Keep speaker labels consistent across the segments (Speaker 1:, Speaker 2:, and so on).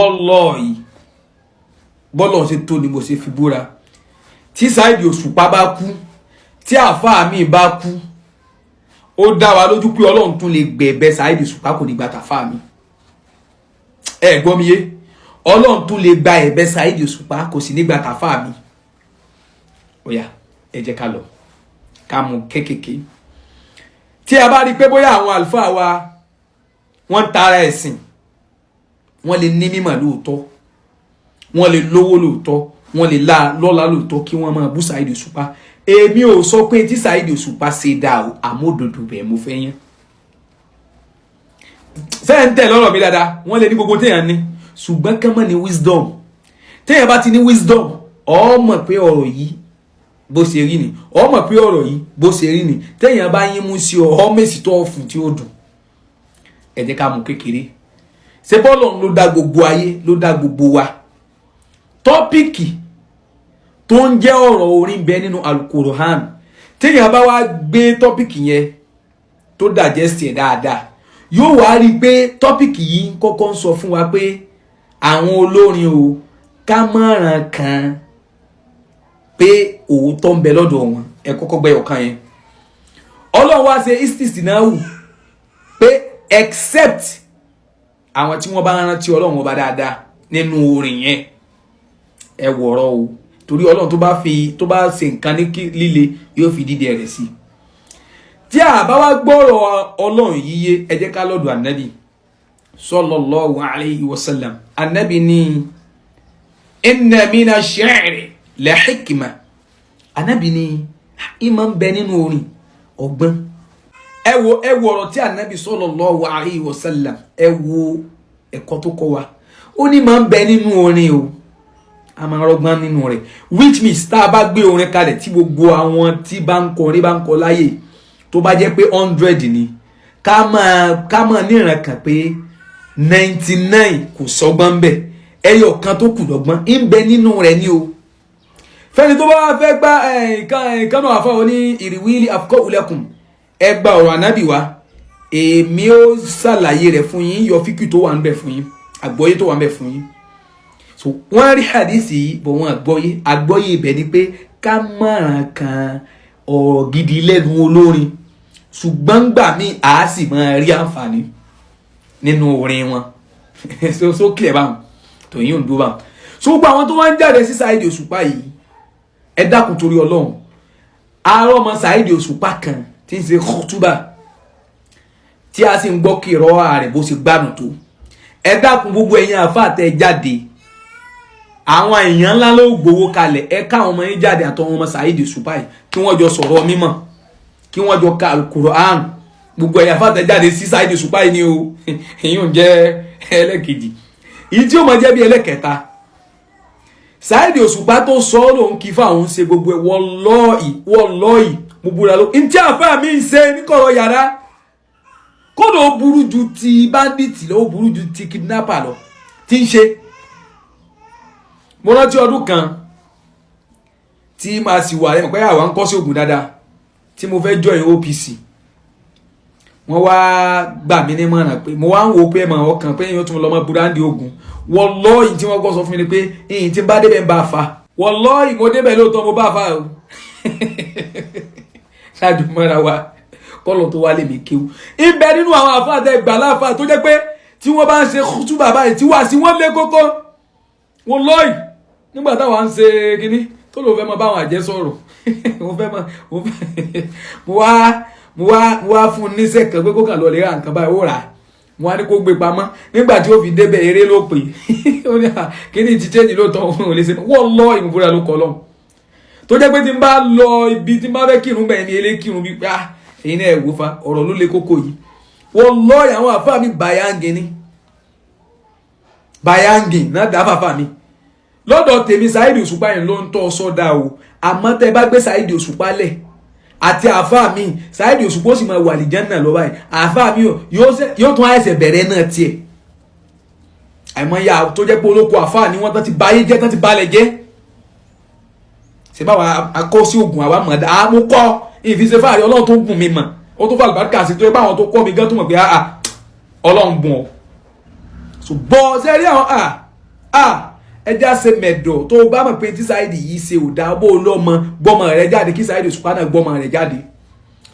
Speaker 1: wallahi bọ́lọ̀ ṣe tó ni mo ṣe fi búra tí Saheed Òṣùpá bá kú tí àfáà mi bá kú ó dá wa lójú pé Ọlọ́run tún lè gbẹ̀bẹ̀ Saheed Òṣùpá kò ní gba tàfáà mi ẹ gbọ́ mi yé Ọlọ́run tún lè gba ẹ̀bẹ̀ Saheed Òṣùpá kò sì ní gba tàfáà mi ó yá ẹ jẹ́ ká lọ ká mú kékèké tí a bá rí pé bóyá àwọn àlùfáà wa wọ́n tara ẹ̀sìn wọ́n lè ní mímọ̀ lóòótọ́ wọ́n lè lówó lóòótọ́ wọ́n lè lọ́lá lóòótọ́ kí wọ́n máa bú Saheed Òṣùpá èmi ò sọ pé tí Saheed Òṣùpá ṣe dá o àmódodo bẹ́ẹ̀ mo fẹ́ yán sẹ́ńtẹ̀ lọ́rọ̀ mi dáadáa wọ́n lè ní gbogbo téèyàn ní ṣùgbọ́n kán mọ̀ ní wisdom téèyàn bá ti ní wisdom ó mọ̀ pé ọ̀rọ̀ yìí bó ṣe rí ni ó mọ̀ pé ọ̀rọ̀ yìí bó ṣe rí ni téèyàn bá yín mú sí ọ mèsì tó ọ̀fun tí ó dùn ẹ jẹ́ ká mú kékeré ṣé bọ́ọ̀lù ló dá gbogbo ayé ló dá gbogbo wa tọ́pìkì tó ń jẹ́ ọ̀rọ̀ orin bẹ nínú Al-Qur'an téèyàn bá wá gbé tọ́pìkì yẹn tó digest ẹ̀ dáadáa yóò wá rí i pé tọ́pìkì yìí kọ́kọ́ ń sọ fún wa pé àwọn olórin o ká mọ̀ràn kan pé òótọ́ ń bẹ lọ́dọ̀ wọn ẹ kọ́kọ́ gbé ọ̀kan yẹn Ọlọ́run wá ṣe istisnahu pé except àwọn tí wọ́n bá rántí Ọlọ́run ọba dáadáa nínú orin yẹn ẹ wọ̀rọ̀ o torí Ọlọ́run tó bá ṣe nǹkan ní líle yóò fi dídẹ rẹ̀ sí tí a bá wá gbọ́rọ̀ Ọlọ́run yíyé ẹ jẹ́ ká lọ́dọ̀ Ànábì sallallahu alayhi wa sallam Ànábì ní inna mina shi'ri la hikma Ànábì ní ìmọ̀ ń bẹ nínú orin ọgbọ́n ẹ wo ọ̀rọ̀ tí Ànábì sallallahu alayhi wa sallam ẹ wo ẹ̀kọ́ tó kọ́ wa ó ní máa ń bẹ nínú orin o a máa rọgbọ́n nínú rẹ̀ which means tá a bá gbé orin kalẹ̀ tí gbogbo àwọn tí bá ń kọrin bá ń kọ láyè tó bá jẹ́ pé 100 ni ká máa níran kan pé 99 kò sọgbọ́n bẹ̀ ẹyọ kan tó kù lọ́gbọ́n ń bẹ nínú rẹ̀ ni o fẹ́ni tó bá fẹ́ gbá ìkànnì àfọwọ́ ní ìrìwílì afqa'ulakum ẹ gba ọ̀rọ̀ Ànábì wa èmi ó ṣàlàyé rẹ̀ fún yín yọ fíkì tó wà ń bẹ fún yín àgbọ́yé tó wà ń bẹ fún yín so wọ́n rí hadisi yìí bọ̀ wọ́n àgbọ́yé ibẹ̀ ni pé ká mọ̀ràn kan ọ̀rọ̀ gidi lẹ́nu olórin ṣùgbọ́n gbà mí a sì máa rí àǹfààní nínú orin wọn so clear báwọn tòyìn òǹdó báwọn so gbogbo àwọn tó wọ́n ń jáde sí Saheed Òṣùpá yìí ẹ dákun torí Ọlọ́run àárọ̀ ọmọ Saheed Òṣùpá kan tí ń ṣe khutuba tí a sì ń gbọ́ kí ìrọ̀ ààrẹ bó ṣe gbádùn tó ẹ dákun gbogbo ẹ̀yin àfáà tẹ́ jáde àwọn èèyàn ńlá ló gbowó kalẹ̀ ẹ káwọn ọmọ yín jáde àtọwọn ọmọ Saheed Òṣùpá yìí kí wọ́n jọ sọ̀rọ̀ mímọ́ kí wọ́n jọ ka Al-Qur'an gbogbo ẹ̀yin àfáà tẹ́ jáde sí Saheed Òṣùpá yìí ni o èyí ò jẹ́ ẹlẹ́kejì èyí tí ó mọ̀ jẹ́ bí ẹlẹ́kẹta Saheed Òṣùpá tó sọ ọ́ lòun kí fáwọn ṣe gbogbo ẹ̀ wallahi mo búra ló ntí àfáà mi ń ṣe níkọ̀rọ̀ yàrá kódà ó burú ju ti bandit lọ ó burú ju ti kidnapper lọ tí ń ṣe mo rántí ọdún kan tí màá sì wà lẹ́mọ̀ pé àwọn ń kọ́ sí ogun dáadáa tí mo fẹ́ join OPC wọ́n wá gbà mí ní mọ̀ràn pé mo wá ń wo pé ẹ̀mọ̀ ọkàn pé èèyàn tún lọ mọ́ burandi ogun wallahi tí wọ́n kọ́ sọ fún mi ni pé èyí tí bá débẹ̀ ń bá fa wallahi mo débẹ̀ lóòótọ́ mo bá fa o ṣáàdùmọ́ra wa kọ́lọ̀ tó wá lè mi kéwú ibẹ̀ nínú àwọn àfáà tẹ gbà láàfáà tó jẹ́ pé tí wọ́n bá ń ṣe kútúbà báyìí tí wà sí wọ́n lé kókó wallahi nígbà táwa ń ṣe kínní tó lò fẹ́ mọ báwọn àjẹ́ sọ̀rọ̀ mo wá fún un níṣẹ́ kan pé kó kàn lọ lè ra nǹkan báyìí ó rà á mo wá ní kó gbé pamọ́ nígbà tí ó fi débẹ̀ eré ló pè ó ní kíní ti change lóòótọ́ òun ò lè ṣe wallahi ìmúbúra ló kọ́ lọ́hùn tó jẹ́ pé tí n bá lọ ibi tí n bá fẹ́ kírun bẹ́ẹ̀ ni elé kírun bí èyí náà ẹ̀wò fa ọ̀rọ̀ ló lé kókó yìí wallahi àwọn àfáà mi bayangin náà dá fàfà mi lọ́dọ̀ tèmi Saheed Òṣùpá yẹn ló ń tọ́ sọ́dà o àmọ́ tẹ́ bá gbé Saheed Òṣùpá lẹ̀ àti àfáà mi Saheed Òṣùpá ó sì máa wà àlìjánnà lọ báyìí àfáà mi yóò tún àìsẹ̀ bẹ̀rẹ̀ náà tiẹ̀ àìmọ́ ya tó jẹ́ pé olóko àfáà ni wọ́n tán ti báyé jẹ́ tán ti balẹ̀ jẹ́ ṣe báwa akọ́ sí ogun àwa mọ̀ dáa mo kọ́ ìfisẹ́ fáàrí Ọlọ́run tó gùn mi mọ̀ ó tó fà àlùbáríkà sí tó yẹ báwọn tó kọ́ mi gán tó mọ̀ pé Ọlọ́run bùn ọ́ so bọ́ sẹ́rí àwọn ẹja ṣe mẹ̀dọ̀ tó o bá mọ̀ pé tí Saheed yìí ṣe ò dá bó lọ́mọ gbọ́mọ rẹ̀ jáde kí Saheed Òṣùpá náà gbọ́mọ rẹ̀ jáde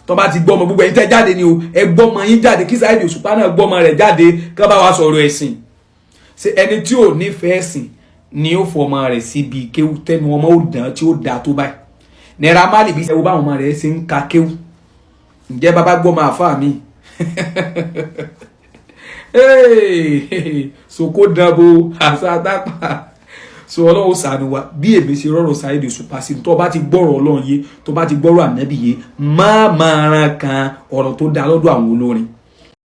Speaker 1: tó bá ti gbọ́mọ gbogbo ẹ̀yin tẹ́ jáde ni o ẹ gbọ́mọ yín jáde kí Saheed Òṣùpá náà gbọ́mọ rẹ̀ jáde ká bá wa sọ̀rọ̀ ẹ̀sìn ṣe ẹni tí ò nífẹ̀ẹ́ ẹ̀sìn ni ó fọmọ rẹ̀ síbi kéwú tẹnu ọmọ ó dán tí ó dá tó báyìí Naira Marley bí sẹ́wọ́ báwọn ọmọ rẹ̀ ṣe ń ka kéwú ǹjẹ́ bàbá gbọ́mọ àfáà mi soko dabo àṣàtàpà so Ọlọ́run ṣàánú wa bí èmi ṣe rọrọ Saheed Òṣùpá sí tó bá ti gbọ́rọ̀ Ọlọ́run yé tó bá ti gbọ́rọ̀ Ànábì yé má máa ran kan ọ̀rọ̀ tó dá lọ́dọ̀ àwọn olórin